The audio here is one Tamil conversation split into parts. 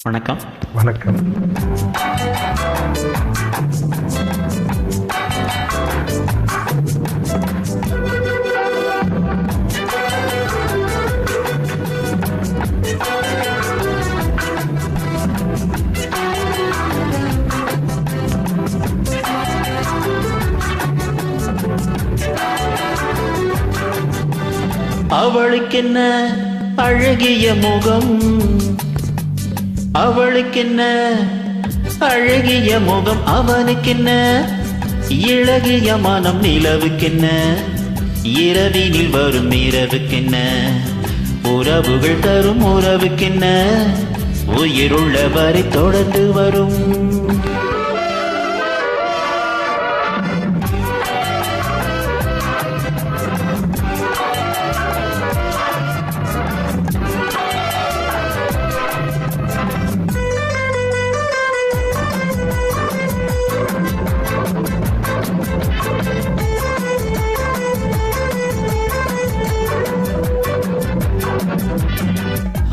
வணக்கம். வணக்கம். அவளுக்கென்ன அழகிய முகம், அவளுக்கென்ன அழகிய முகம், அவனுக்கென்ன இழகிய மனம், நிலவுக்கென்ன இரவினில் வரும் இரவுக்கென்ன உறவுகள் தரும் உறவுக்கென்ன உயிருள்ள வரை தொடர்ந்து வரும்.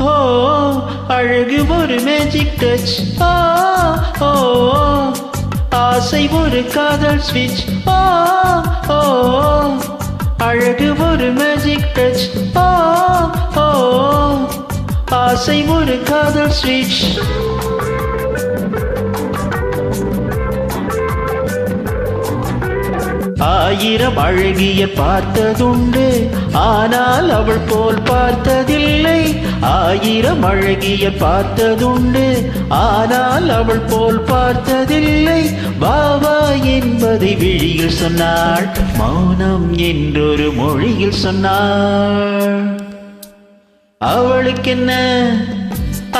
ஓ அழகு ஒரு மேஜிக் டச், ஓ ஆசை ஒரு காதல் ஸ்விட்ச், ஓ அழகு ஒரு மேஜிக் டச், ஓ ஆசை ஒரு காதல் ஸ்விட்ச். ஆயிரம் அழகிய பார்த்ததுண்டு, ஆனால் அவள் போல் பார்த்ததில்லை. ஆயிரம் அழகிய பார்த்ததுண்டு, ஆனால் அவள் போல் பார்த்ததில்லை. பாவா என்பதை விழியில் சொன்னாள், மௌனம் என்றொரு மொழியில் சொன்னாள். அவளுக்கென்ன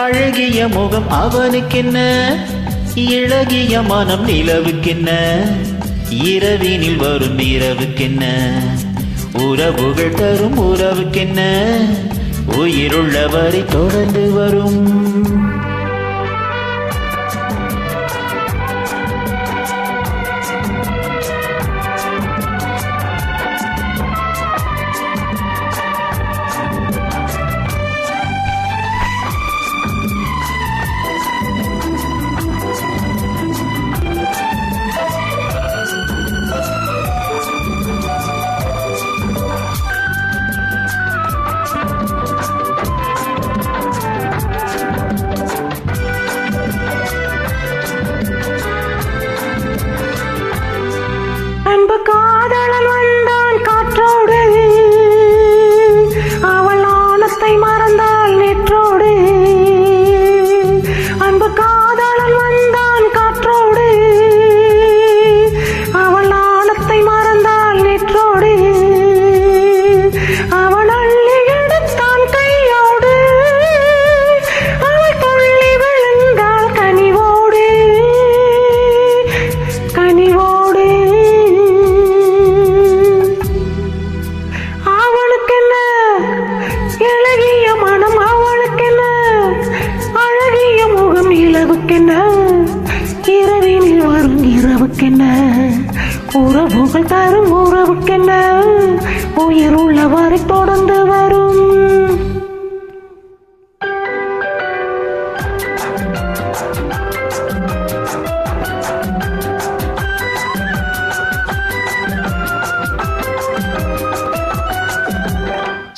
அழகிய முகம், அவனுக்கென்ன இழகிய மனம், நிலவுக்கென்ன இரவினில் வரும் இரவுக்கென்ன உறவுகள் தரும் உறவுக்கென்ன உயிருள்ள வரை தொடர்ந்து வரும். அன்பு காதலன் வந்தான் காற்றோடு, அவள் ஆனத்தை மறந்தாள் நேற்றோடு. அன்பு காதலன் வந்தான் காற்றோடு, அவள் ஆனத்தை மறந்தாள் நேற்றோடு. அவள் அள்ளி எடுத்தான் கையோடு, அவள் துள்ளி விழுந்தாள் கனிவோடு கனிவோடு. அவளுக்கென்ன இழகிய மனம், அவளுக்கென்ன அழகிய முகம், நிலவுக்கென்ன இரவினில் வரும் இரவுக்கென்ன உறவுகள் தரும் உறவுக்கென்ன உயிர் உள்ளவரை தொடர்ந்து வரும்.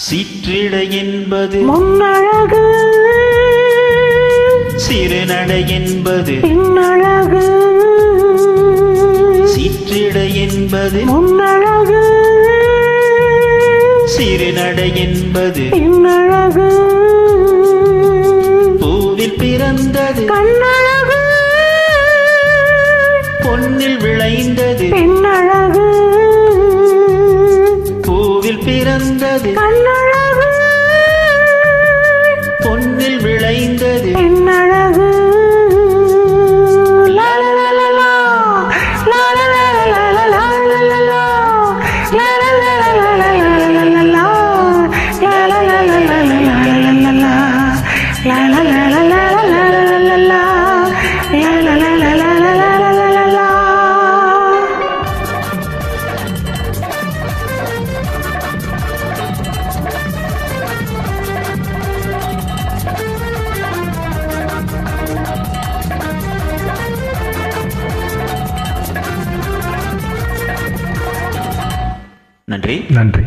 சிற்றிடை என்பது முன்னழகு, சிறுநடை என்பது பின்னழகு. சிற்றிடை என்பது முன்னழகு, சிறுநடை என்பது பின்னழகு. பூவில் பிறந்தது கண்ணழகு, பொன்னில் விளைந்தது. பெண்ணழகு, பூவில் பிறந்தது கண்ணழகு, பொன்னில் விளைந்தது. பெண்ணழகு. லா லா லா லா லா, லா லா லா லா லா லா லா லா லா, லா லா லா லா லா லா லா லா, லா லா லா லா நன்றி. நன்றி.